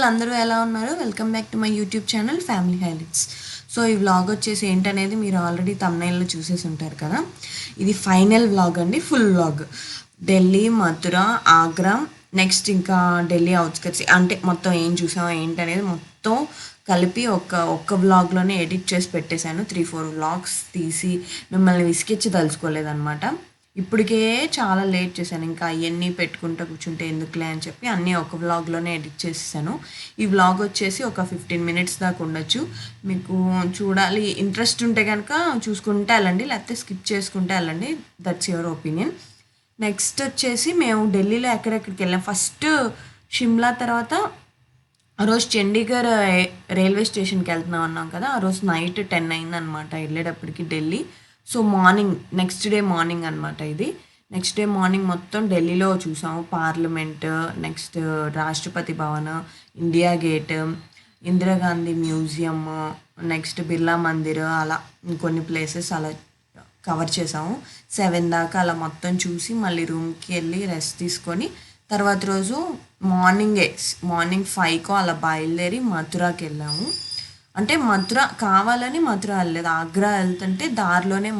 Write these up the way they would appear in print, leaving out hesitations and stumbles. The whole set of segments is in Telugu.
పీపుల్ అందరూ ఎలా ఉన్నారు? Welcome back to my YouTube channel family highlights. So ఈ వ్లాగ్ వచ్చేసి ఏంటనేది మీరు ఆల్రెడీ తమ్నైల్లో చూసేసి ఉంటారు కదా. ఇది ఫైనల్ వ్లాగ్ అండి, full vlog. Delhi, Mathura, Agra, next ఇంకా ఢిల్లీ అవుట్స్కట్స్, అంటే మొత్తం ఏం చూసామో ఏంటనేది మొత్తం కలిపి ఒక్క వ్లాగ్లోనే ఎడిట్ చేసి పెట్టేశాను. 3-4 వ్లాగ్స్ తీసి మిమ్మల్ని విసిగిచ్చి తలుచుకోలేదన్నమాట. ఇప్పటికే చాలా లేట్ చేశాను, ఇంకా అవన్నీ పెట్టుకుంటూ కూర్చుంటే ఎందుకులే అని చెప్పి అన్నీ ఒక వ్లాగ్లోనే ఎడిట్ చేసేసాను. ఈ వ్లాగ్ వచ్చేసి ఒక 15 మినిట్స్ దాకా ఉండొచ్చు. మీకు చూడాలి ఇంట్రెస్ట్ ఉంటే కనుక చూసుకుంటే వెళ్ళండి, లేకపోతే స్కిప్ చేసుకుంటే వెళ్ళండి. That's your opinion. నెక్స్ట్ వచ్చేసి మేము ఢిల్లీలో ఎక్కడెక్కడికి వెళ్ళాం. ఫస్ట్ షిమ్లా, తర్వాత ఆ రోజు చండీగఢ్ రైల్వే స్టేషన్కి వెళ్తున్నాం అన్నాం కదా. ఆ రోజు నైట్ 10 అయిందనమాట వెళ్ళేటప్పటికి Delhi. So morning, next day morning అనమాట ఇది. నెక్స్ట్ డే మార్నింగ్ మొత్తం ఢిల్లీలో చూసాము. Parliament, next Rashtrapati Bhavan, India gate, Indira Gandhi museum, next Birla Mandir, అలా ఇంకొన్ని ప్లేసెస్ అలా కవర్ చేసాము. 7 దాకా అలా మొత్తం చూసి మళ్ళీ రూమ్కి వెళ్ళి రెస్ట్ తీసుకొని తర్వాత రోజు మార్నింగ్ 5కో అలా బయలుదేరి మథురాకి వెళ్ళాము. అంటే మథుర కావాలని మథుర వెళ్ళలేదు, ఆగ్రా వెళ్తుంటే దారిలోనే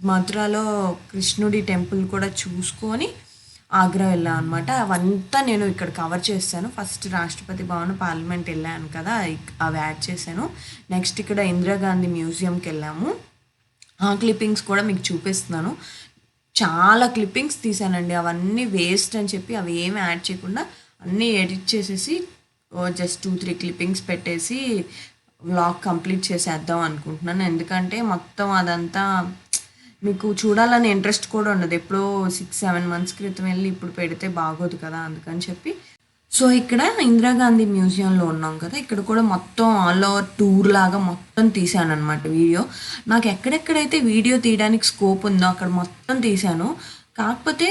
మథురలో కృష్ణుడి టెంపుల్ కూడా చూసుకొని ఆగ్రా వెళ్ళాం అనమాట. అవంతా నేను ఇక్కడ కవర్ చేశాను. ఫస్ట్ రాష్ట్రపతి భవన్, పార్లమెంట్ వెళ్ళాను కదా, అవి యాడ్ చేశాను. నెక్స్ట్ ఇక్కడ ఇందిరాగాంధీ మ్యూజియంకి వెళ్ళాము. ఆ క్లిప్పింగ్స్ కూడా మీకు చూపిస్తున్నాను. చాలా క్లిప్పింగ్స్ తీసానండి, అవన్నీ వేస్ట్ అని చెప్పి అవి ఏమి యాడ్ చేయకుండా అన్నీ ఎడిట్ చేసేసి జస్ట్ 2-3 క్లిప్పింగ్స్ పెట్టేసి వ్లాగ్ కంప్లీట్ చేసేద్దాం అనుకుంటున్నాను. ఎందుకంటే మొత్తం అదంతా మీకు చూడాలని ఇంట్రెస్ట్ కూడా ఉండదు. ఎప్పుడో 6-7 మంత్స్ క్రితం వెళ్ళి ఇప్పుడు పెడితే బాగోదు కదా, అందుకని చెప్పి. సో ఇక్కడ ఇందిరాగాంధీ మ్యూజియంలో ఉన్నాం కదా, ఇక్కడ కూడా మొత్తం ఆల్ ఓవర్ టూర్ లాగా మొత్తం తీసాను అనమాట వీడియో. నాకు ఎక్కడెక్కడైతే వీడియో తీయడానికి స్కోప్ ఉందో అక్కడ మొత్తం తీసాను. కాకపోతే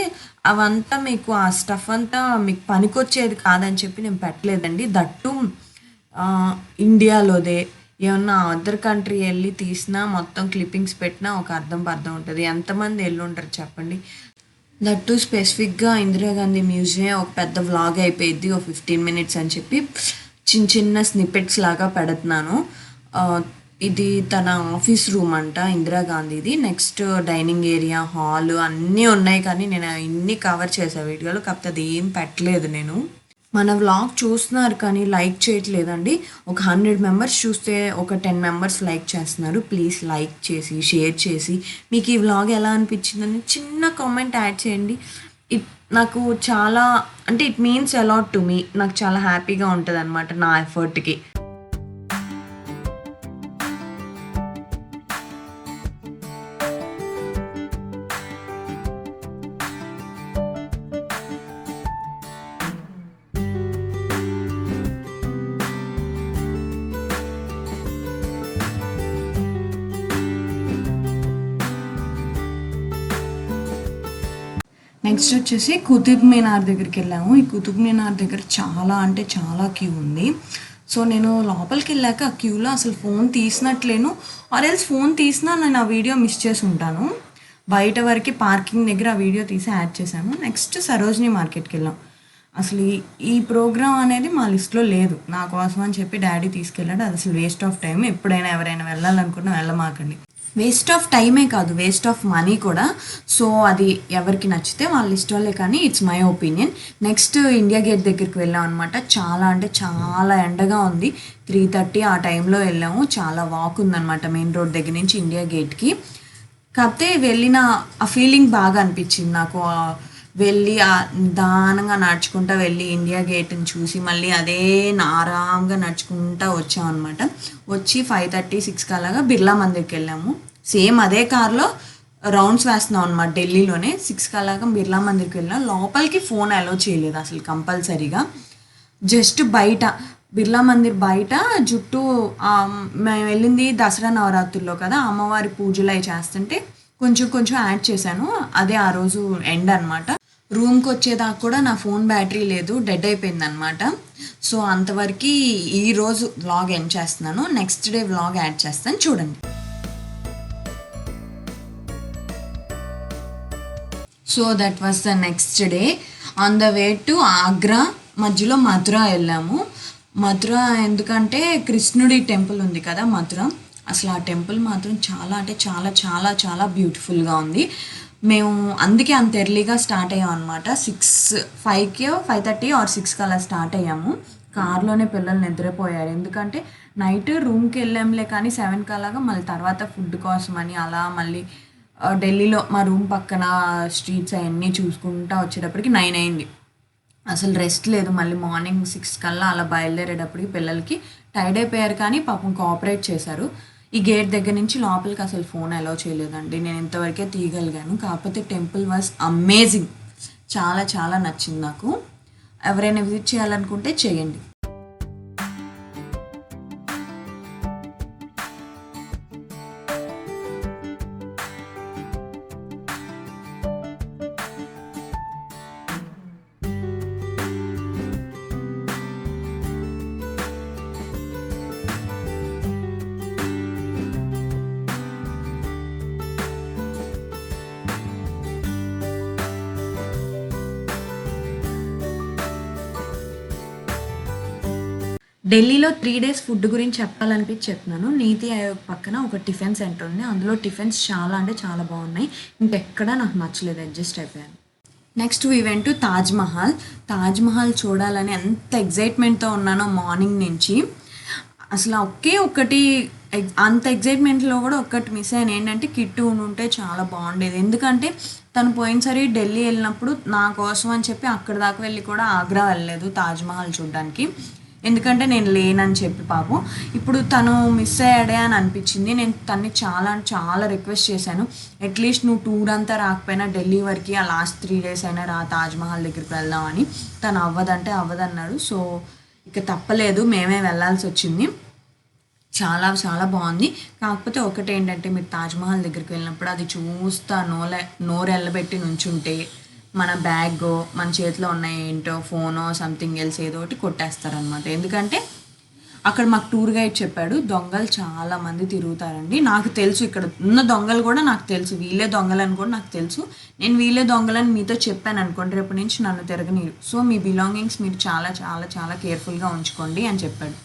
అవంతా మీకు ఆ స్టఫ్ అంతా మీకు పనికొచ్చేది కాదని చెప్పి నేను పెట్టలేదండి. దట్టు ఇండియాలోదే, ఏమన్నా అదర్ కంట్రీ వెళ్ళి తీసినా మొత్తం క్లిప్పింగ్స్ పెట్టినా ఒక అర్థం ఉంటుంది. ఎంతమంది వెళ్ళి ఉంటారు చెప్పండి. దట్టు స్పెసిఫిక్గా ఇందిరాగాంధీ మ్యూజియం ఒక పెద్ద వ్లాగ్ అయిపోయింది, ఒక 15 మినిట్స్ అని చెప్పి చిన్న స్నిప్పెట్స్ లాగా పెడుతున్నాను. ఇది తన ఆఫీస్ రూమ్ అంట ఇందిరాగాంధీది. నెక్స్ట్ డైనింగ్ ఏరియా, హాల్ అన్నీ ఉన్నాయి, కానీ నేను అన్నీ కవర్ చేశాను వీడియోలో. కాకపోతే అది ఏం పెట్టలేదు నేను. మన వ్లాగ్ చూస్తున్నారు కానీ లైక్ చేయట్లేదండి. ఒక 100 మెంబర్స్ చూస్తే ఒక 10 మెంబర్స్ లైక్ చేస్తున్నారు. ప్లీజ్ లైక్ చేసి షేర్ చేసి మీకు ఈ వ్లాగ్ ఎలా అనిపించిందని చిన్న కామెంట్ యాడ్ చేయండి. నాకు చాలా, అంటే it means a lot to me. నాకు చాలా హ్యాపీగా ఉంటుంది అనమాట నా ఎఫర్ట్కి. నెక్స్ట్ వచ్చేసి కుతుబ్ మీనార్ దగ్గరికి వెళ్ళాము. ఈ కుతుబ్ మీనార్ దగ్గర చాలా అంటే చాలా క్యూ ఉంది. సో నేను లోపలికి వెళ్ళాక ఆ క్యూలో అసలు ఫోన్ తీసినట్లేను, ఆర్ ఎల్స్ ఫోన్ తీసినా నేను ఆ వీడియో మిస్ చేసి ఉంటాను. బయట వరకు పార్కింగ్ దగ్గర ఆ వీడియో తీసి యాడ్ చేశాను. నెక్స్ట్ సరోజినీ మార్కెట్కి వెళ్ళాం. అసలు ఈ ప్రోగ్రామ్ అనేది మా లిస్ట్లో లేదు, నా కోసం అని చెప్పి డాడీ తీసుకెళ్ళాడు. అది అసలు వేస్ట్ ఆఫ్ టైం. ఎప్పుడైనా ఎవరైనా వెళ్ళాలనుకున్నా వెళ్ళమాకండి. వేస్ట్ ఆఫ్ టైమే కాదు, వేస్ట్ ఆఫ్ మనీ కూడా. సో అది ఎవరికి నచ్చితే వాళ్ళ ఇష్టంలే, కానీ it's my opinion. Next India gate దగ్గరికి వెళ్ళాం అనమాట. చాలా అంటే చాలా ఎండగా ఉంది. 3:30 ఆ టైంలో వెళ్ళాము. చాలా వాక్ ఉందన్నమాట మెయిన్ రోడ్ దగ్గర నుంచి ఇండియా గేట్కి. కాకపోతే వెళ్ళిన ఆ ఫీలింగ్ బాగా అనిపించింది నాకు. వెళ్ళి నిదానంగా నడుచుకుంటూ వెళ్ళి ఇండియా గేట్ని చూసి మళ్ళీ అదే ఆరాంగా నడుచుకుంటూ వచ్చాం అనమాట. వచ్చి 5:30-6 అలాగా బిర్లా మందిర్కి వెళ్ళాము. సేమ్ అదే కార్లో రౌండ్స్ వేస్తున్నాం అనమాట ఢిల్లీలోనే. 6 అలాగా బిర్లా మందిర్కి వెళ్ళాం. లోపలికి ఫోన్ అలో చేయలేదు అసలు కంపల్సరీగా. జస్ట్ బయట బిర్లా మందిర్ బయట జుట్టు, మేము వెళ్ళింది దసరా నవరాత్రుల్లో కదా, అమ్మవారి పూజలు అవి చేస్తుంటే కొంచెం యాడ్ చేశాను. అదే ఆ రోజు ఎండ్ అనమాట. రూమ్కి వచ్చేదాకా కూడా నా ఫోన్ బ్యాటరీ లేదు, డెడ్ అయిపోయింది అనమాట. సో అంతవరకు ఈరోజు వ్లాగ్ ఎండ్ చేస్తున్నాను. నెక్స్ట్ డే వ్లాగ్ యాడ్ చేస్తాను, చూడండి. So that was the next day. On the way to Agra మధ్యలో మథుర వెళ్ళాము. మథుర ఎందుకంటే కృష్ణుడి టెంపుల్ ఉంది కదా మథుర, అసలు ఆ టెంపుల్ మాత్రం చాలా అంటే చాలా చాలా చాలా బ్యూటిఫుల్గా ఉంది. మేము అందుకే అంత ఎర్లీగా స్టార్ట్ అయ్యాం అనమాట. 5కి 5:30 ఆర్ 6కి అలా స్టార్ట్ అయ్యాము. కార్లోనే పిల్లలు నిద్రపోయారు, ఎందుకంటే నైట్ రూమ్కి వెళ్ళాంలే కానీ 7కి అలాగా మళ్ళీ తర్వాత ఫుడ్ కోసం అని అలా మళ్ళీ ఢిల్లీలో మా రూమ్ పక్కన స్ట్రీట్స్ అవన్నీ చూసుకుంటూ వచ్చేటప్పటికి 9 అయింది. అసలు రెస్ట్ లేదు. మళ్ళీ మార్నింగ్ 6 కల్లా అలా బయలుదేరేటప్పటికి పిల్లలకి టైర్డ్ అయిపోయారు, కానీ పాపం కోఆపరేట్ చేశారు. ఈ గేట్ దగ్గర నుంచి లోపలికి అసలు ఫోన్ అలౌ చేయలేదండి. నేను ఇంతవరకే తీయగలిగాను. కాకపోతే టెంపుల్ వాజ్ అమేజింగ్, చాలా చాలా నచ్చింది నాకు. ఎవరైనా విజిట్ చేయాలనుకుంటే చేయండి. ఢిల్లీలో 3 days ఫుడ్ గురించి చెప్పాలనిపించి చెప్తున్నాను. నీతి ఆయోగ్ పక్కన ఒక టిఫిన్ సెంటర్ ఉంది. అందులో టిఫిన్స్ చాలా అంటే చాలా బాగున్నాయి. ఇంకెక్కడా నాకు నచ్చలేదు, అడ్జస్ట్ అయిపోయాను. Next we went to Taj Mahal. Taj Mahal చూడాలని ఎంత ఎగ్జైట్మెంట్తో ఉన్నానో మార్నింగ్ నుంచి. అసలు ఒకటి అంత ఎగ్జైట్మెంట్లో కూడా ఒక్కటి మిస్ అయ్యాను. ఏంటంటే కిట్టు ఉంటే చాలా బాగుండేది. ఎందుకంటే తను పోయినసారి ఢిల్లీ వెళ్ళినప్పుడు నా కోసం అని చెప్పి అక్కడ దాకా వెళ్ళి కూడా ఆగ్రా వెళ్ళలేదు తాజ్మహల్ చూడడానికి, ఎందుకంటే నేను లేనని చెప్పి పాపం. ఇప్పుడు తను మిస్ అయ్యాడే అని అనిపించింది. నేను తన్ని చాలా చాలా రిక్వెస్ట్ చేశాను, అట్లీస్ట్ నువ్వు టూర్ అంతా రాకపోయినా ఢిల్లీ వరకు ఆ లాస్ట్ 3 days అయినా రా, తాజ్మహల్ దగ్గరికి వెళ్దామని. తను అవ్వదంటే అవ్వదన్నాడు. సో ఇక తప్పలేదు, మేమే వెళ్ళాల్సి వచ్చింది. చాలా చాలా బాగుంది. కాకపోతే ఒకటి ఏంటంటే, మీరు తాజ్మహల్ దగ్గరికి వెళ్ళినప్పుడు అది చూస్తా నోరు ఎల్లబెట్టి నుంచుంటే మన బ్యాగ్, మన చేతిలో ఉన్న ఏంటో ఫోనో సంథింగ్ ఎల్స్ ఏదో ఒకటి కొట్టేస్తారనమాట. ఎందుకంటే అక్కడ మాకు టూర్ గైడ్ చెప్పాడు, దొంగలు చాలామంది తిరుగుతారండి. నాకు తెలుసు, ఇక్కడ ఉన్న దొంగలు కూడా నాకు తెలుసు, వీళ్ళే దొంగలని కూడా నాకు తెలుసు. నేను వీళ్ళే దొంగలని మీతో చెప్పాను అనుకోండి, రేపు నుంచి నన్ను తిరగనీరు. సో మీ బిలాంగింగ్స్ మీరు చాలా చాలా చాలా కేర్ఫుల్గా ఉంచుకోండి అని చెప్పాడు.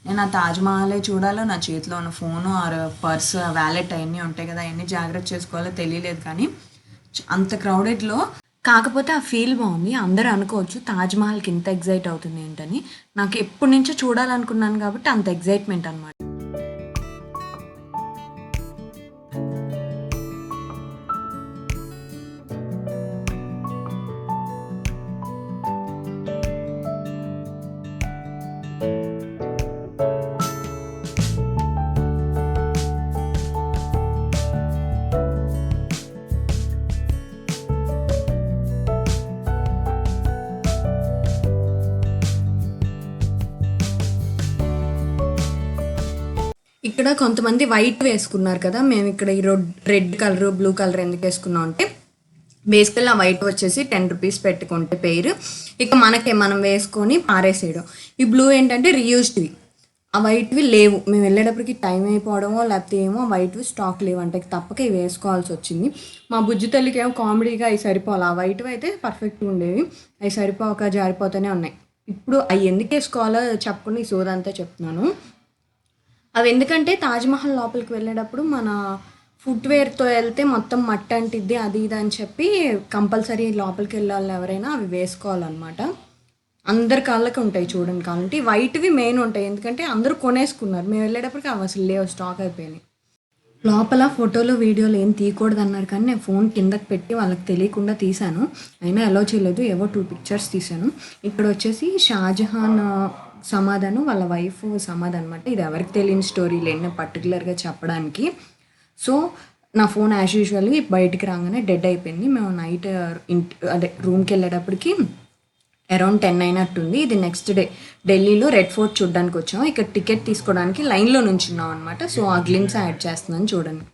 నేను ఆ తాజ్మహలే చూడాలో, నా చేతిలో ఉన్న ఫోను ఆర్ పర్స్, వ్యాలెట్ అవన్నీ ఉంటాయి కదా, అవన్నీ జాగ్రత్త చేసుకోవాలో తెలియలేదు. కానీ అంత క్రౌడెడ్లో కాకపోతే ఆ ఫీల్ బాగుంది. అందరూ అనుకోవచ్చు తాజ్మహల్కి ఇంత ఎగ్జైట్ అవుతుంది ఏంటని. నాకు ఎప్పటి నుంచో చూడాలనుకున్నాను కాబట్టి అంత ఎగ్జైట్మెంట్ అనమాట. ఇక్కడ కొంతమంది వైట్ వేసుకున్నారు కదా, మేము ఇక్కడ ఈ రెడ్ కలర్ బ్లూ కలర్ ఎందుకు వేసుకున్నాం అంటే, బేసికల్ ఆ వైట్ వచ్చేసి 10 rupees పెట్టుకుంటే పేరు, ఇక మనం వేసుకొని పారేసేయడం. ఈ బ్లూ ఏంటంటే రీయూజ్డ్వి, ఆ వైట్వి లేవు. మేము వెళ్ళేటప్పటికి టైం అయిపోవడమో లేకపోతే ఏమో వైట్వి స్టాక్ లేవు అంటే తప్పక ఇవి వేసుకోవాల్సి వచ్చింది. మా బుజ్జి తల్లికి ఏమో కామెడీగా అవి సరిపోవాలి, ఆ వైట్వి అయితే పర్ఫెక్ట్గా ఉండేవి, అవి సరిపోక జారిపోతూనే ఉన్నాయి. ఇప్పుడు అవి ఎందుకు వేసుకోవాలో చెప్పకుండా ఈ సోదంతా చెప్తున్నాను. అవి ఎందుకంటే తాజ్మహల్ లోపలికి వెళ్ళేటప్పుడు మన ఫుట్వేర్తో వెళ్తే మొత్తం మట్టి అంటిద్ది అది ఇది అని చెప్పి కంపల్సరీ లోపలికి వెళ్ళాలి ఎవరైనా అవి వేసుకోవాలన్నమాట. అందరి కాళ్ళకి ఉంటాయి చూడండి, కావాలంటే వైట్వి మెయిన్ ఉంటాయి, ఎందుకంటే అందరూ కొనేసుకున్నారు. మేము వెళ్ళేటప్పటికి అవి అసలు లేవు, స్టాక్ అయిపోయినాయి. లోపల ఫోటోలు వీడియోలు ఏం తీయకూడదు అన్నారు, కానీ నేను ఫోన్ కిందకి పెట్టి వాళ్ళకి తెలియకుండా తీశాను. అయినా అలౌ చేయలేదు, ఏవో 2 pictures తీశాను. ఇక్కడ వచ్చేసి షాజహాన్ సమాధానం, వాళ్ళ వైఫ్ సమాధి అనమాట. ఇది ఎవరికి తెలియని స్టోరీ లేని పర్టికులర్గా చెప్పడానికి. సో నా ఫోన్ యాజ్ యూజువల్ బయటికి రాగానే డెడ్ అయిపోయింది. మేము నైట్ రూమ్కి వెళ్ళేటప్పటికి అరౌండ్ 10 అయినట్టుంది. ఇది నెక్స్ట్ డే ఢిల్లీలో రెడ్ ఫోర్ట్ చూడడానికి వచ్చాము. ఇక్కడ టికెట్ తీసుకోవడానికి లైన్లో నుంచున్నాం అనమాట. సో ఆ గ్లిమ్స్ యాడ్ చేస్తున్నాను చూడండి.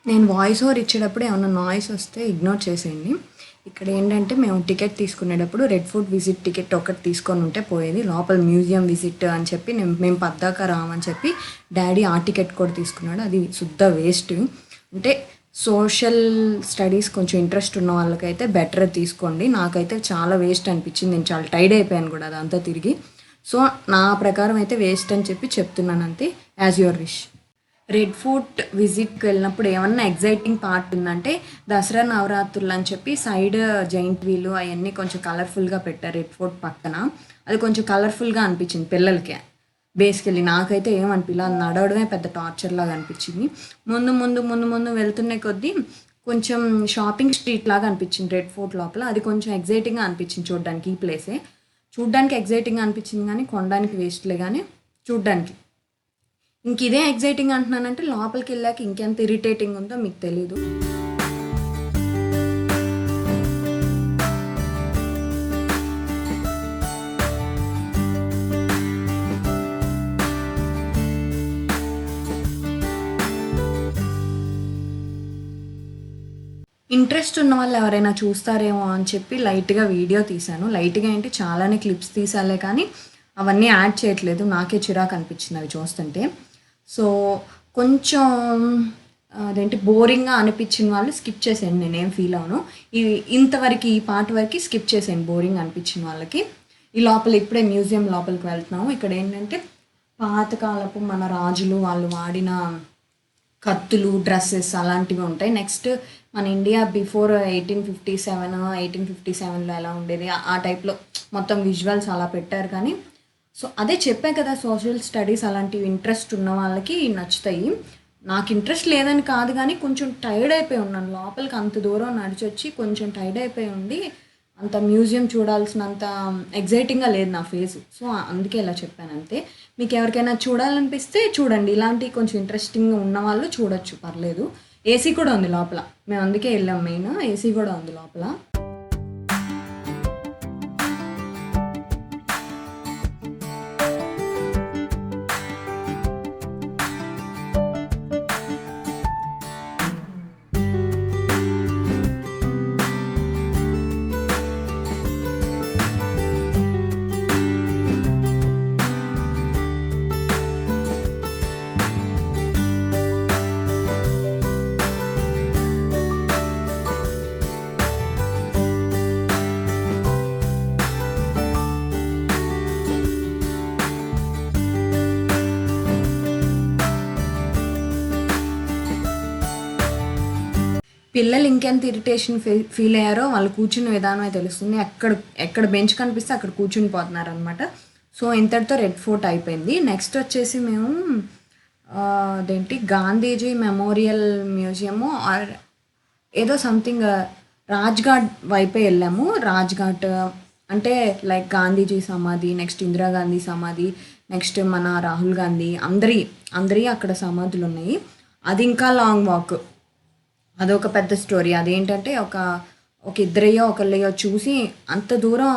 నేను వాయిస్ ఓవర్ ఇచ్చేటప్పుడు ఏమన్నా నాయిస్ వస్తే ఇగ్నోర్ చేసేయండి. ఇక్కడ ఏంటంటే మేము టికెట్ తీసుకునేటప్పుడు రెడ్ ఫోర్ట్ విజిట్ టికెట్ ఒకటి తీసుకొని ఉంటే పోయేది, లోపల మ్యూజియం విజిట్ అని చెప్పి మేము పద్దాక రామని చెప్పి డాడీ ఆ టికెట్ కూడా తీసుకున్నాడు. అది శుద్ధ వేస్ట్. అంటే సోషల్ స్టడీస్ కొంచెం ఇంట్రెస్ట్ ఉన్న వాళ్ళకైతే బెటర్ తీసుకోండి. నాకైతే చాలా వేస్ట్ అనిపించింది, నేను చాలా టైర్డ్ అయిపోయాను కూడా అదంతా తిరిగి. సో నా ప్రకారం అయితే వేస్ట్ అని చెప్పి చెప్తున్నాను అంతే, as your wish. Red fort విజిట్కి వెళ్ళినప్పుడు ఏమన్నా ఎగ్జైటింగ్ పార్ట్ ఉందంటే దసరా నవరాత్రులు అని చెప్పి సైడ్ జైంట్ వీలు అవన్నీ కొంచెం కలర్ఫుల్గా పెట్టారు రెడ్ ఫోర్ట్ పక్కన. అది కొంచెం కలర్ఫుల్గా అనిపించింది పిల్లలకి. బేసికలీ నాకైతే ఏమనిపించలే, అది నడవడమే పెద్ద టార్చర్ లాగా అనిపించింది. ముందు ముందు ముందు ముందు వెళ్తున్న కొద్దీ కొంచెం షాపింగ్ స్ట్రీట్ లాగా అనిపించింది రెడ్ ఫోర్ట్ లోపల. అది కొంచెం ఎగ్జైటింగ్గా అనిపించింది చూడడానికి. ఈ ప్లేసే చూడ్డానికి ఎగ్జైటింగ్గా అనిపించింది కానీ కొనడానికి వేస్ట్లే కానీ చూడ్డానికి. ఇంక ఇదే ఎగ్జైటింగ్ అంటున్నానంటే లోపలికి వెళ్ళాక ఇంకెంత ఇరిటేటింగ్ ఉందో మీకు తెలీదు. ఇంట్రెస్ట్ ఉన్న వాళ్ళు ఎవరైనా చూస్తారేమో అని చెప్పి లైట్గా వీడియో తీశాను. లైట్గా ఏంటి చాలానే క్లిప్స్ తీసాలే కానీ అవన్నీ యాడ్ చేయట్లేదు, నాకే చిరాకు అనిపించింది అవి చూస్తుంటే. సో కొంచెం అదేంటి బోరింగ్గా అనిపించిన వాళ్ళు స్కిప్ చేసేయండి, నేనేం ఫీల్ అవును. ఇంతవరకు ఈ పార్ట్ వరకు స్కిప్ చేసేయండి బోరింగ్ అనిపించిన వాళ్ళకి. ఈ లోపల ఇప్పుడే మ్యూజియం లోపలికి వెళ్తున్నాము. ఇక్కడ ఏంటంటే పాతకాలపు మన రాజులు వాళ్ళు వాడిన కత్తులు, డ్రెస్సెస్ అలాంటివి ఉంటాయి. నెక్స్ట్ మన ఇండియా బిఫోర్ 1857లో ఎలా ఉండేది ఆ టైప్లో మొత్తం విజువల్స్ అలా పెట్టారు. కానీ సో అదే చెప్పాను కదా, సోషల్ స్టడీస్ అలాంటివి ఇంట్రెస్ట్ ఉన్న వాళ్ళకి నచ్చుతాయి. నాకు ఇంట్రెస్ట్ లేదని కాదు కానీ కొంచెం టైర్డ్ అయిపోయి ఉన్నాను. లోపలికి అంత దూరం నడిచి వచ్చి కొంచెం టైర్డ్ అయిపోయి ఉండి అంత మ్యూజియం చూడాల్సినంత ఎగ్జైటింగ్గా లేదు నా ఫేస్. సో అందుకే ఇలా చెప్పాను అంతే. మీకు ఎవరికైనా చూడాలనిపిస్తే చూడండి, ఇలాంటి కొంచెం ఇంట్రెస్టింగ్గా ఉన్న వాళ్ళు చూడొచ్చు, పర్లేదు. ఏసీ కూడా ఉంది లోపల, మేము అందుకే వెళ్ళాం. మెయిన్ ఏసీ కూడా ఉంది లోపల. పిల్లలు ఇంకెంత ఇరిటేషన్ ఫీల్ అయ్యారో వాళ్ళు కూర్చున్న విధానమే తెలుస్తుంది. ఎక్కడ బెంచ్ కనిపిస్తే అక్కడ కూర్చుని పోతున్నారు అనమాట. సో ఇంతటితో రెడ్ ఫోర్ట్ అయిపోయింది. నెక్స్ట్ వచ్చేసి మేము అదేంటి గాంధీజీ మెమోరియల్ మ్యూజియము ఆర్ ఏదో సంథింగ్ రాజ్ఘాట్ వైపే వెళ్ళాము. రాజ్ఘాట్ అంటే లైక్ గాంధీజీ సమాధి, నెక్స్ట్ ఇందిరాగాంధీ సమాధి, నెక్స్ట్ మన రాహుల్ గాంధీ అందరి అక్కడ సమాధులు ఉన్నాయి. అది ఇంకా లాంగ్ వాక్, అదొక పెద్ద స్టోరీ. అదేంటంటే ఒక ఇద్దరయ్యో ఒకళ్ళయ్యో చూసి అంత దూరం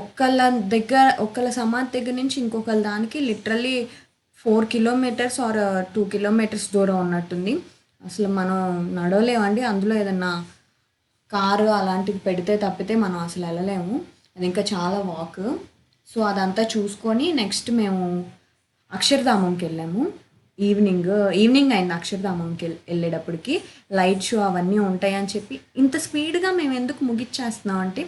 ఒకళ్ళ సమాధి దగ్గర నుంచి ఇంకొకళ్ళ దానికి లిటరల్లీ 4 kilometers ఆర్ 2 kilometers దూరం ఉన్నట్టుంది. అసలు మనం నడవలేమండి, అందులో ఏదన్నా కారు అలాంటివి పెడితే తప్పితే మనం అసలు వెళ్ళలేము. అది ఇంకా చాలా వాక్. సో అదంతా చూసుకొని నెక్స్ట్ మేము అక్షరధామంకి వెళ్ళాము. ఈవినింగ్ అయింది అక్షరధామంకి వెళ్ళేటప్పటికి. లైట్ షో అవన్నీ ఉంటాయని చెప్పి ఇంత స్పీడ్గా మేము ఎందుకు ముగిచ్చేస్తున్నాం అంటే,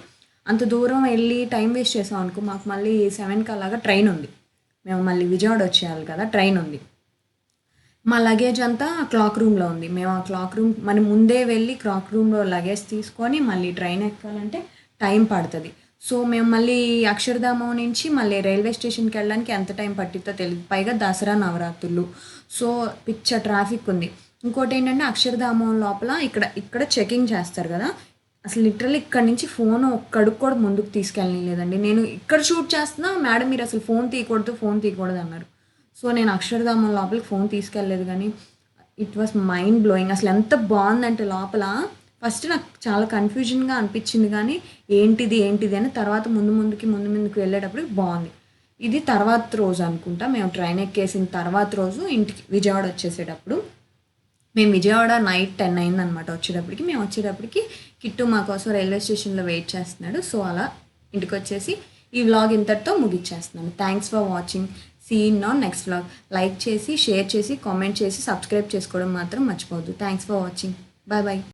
అంత దూరం వెళ్ళి టైం వేస్ట్ చేసాం అనుకో, మాకు మళ్ళీ 7కి అలాగా ట్రైన్ ఉంది. మేము మళ్ళీ విజయవాడ వచ్చేయాలి కదా, ట్రైన్ ఉంది. మా లగేజ్ అంతా క్లాక్ రూమ్లో ఉంది. మేము ఆ క్లాక్ రూమ్ మనం ముందే వెళ్ళి క్లాక్ రూమ్లో లగేజ్ తీసుకొని మళ్ళీ ట్రైన్ ఎక్కాలంటే టైం పడుతుంది. సో మేము మళ్ళీ అక్షరధామం నుంచి మళ్ళీ రైల్వే స్టేషన్కి వెళ్ళడానికి ఎంత టైం పట్టిద్దో తెలియదు. పైగా దసరా నవరాత్రులు, సో పిచ్చ ట్రాఫిక్ ఉంది. ఇంకోటి ఏంటంటే అక్షరధామం లోపల ఇక్కడ చెకింగ్ చేస్తారు కదా, అసలు లిటరల్లీ ఇక్కడ నుంచి ఫోన్ ఒక్కడికి కూడా ముందుకు తీసుకెళ్ళని లేదండి. నేను ఇక్కడ షూట్ చేస్తున్నా, మేడం మీరు అసలు ఫోన్ తీయకూడదు అన్నారు. సో నేను అక్షరధామం లోపలికి ఫోన్ తీసుకెళ్ళలేదు. కానీ ఇట్ వాస్ మైండ్ బ్లోయింగ్. అసలు ఎంత బాగుందంటే లోపల ఫస్ట్ నాకు చాలా కన్ఫ్యూజన్గా అనిపించింది, కానీ ఏంటిది అని తర్వాత ముందుకు వెళ్ళేటప్పుడు బాగుంది. ఇది తర్వాత రోజు అనుకుంటా, మేము ట్రైన్ ఎక్కేసిన తర్వాత రోజు ఇంటికి విజయవాడ వచ్చేసేటప్పుడు. మేము విజయవాడ నైట్ 10 అయిందనమాట వచ్చేటప్పటికి. మేము వచ్చేటప్పటికి కిట్టు మా కోసం రైల్వే స్టేషన్లో వెయిట్ చేస్తున్నాడు. సో అలా ఇంటికి వచ్చేసి ఈ వ్లాగ్ ఇంతటితో ముగిచ్చేస్తున్నాను. Thanks for watching. See in on next vlog. Like చేసి, షేర్ చేసి, కామెంట్ చేసి, సబ్స్క్రైబ్ చేసుకోవడం మాత్రం మర్చిపోవద్దు. Thanks for watching. Bye bye.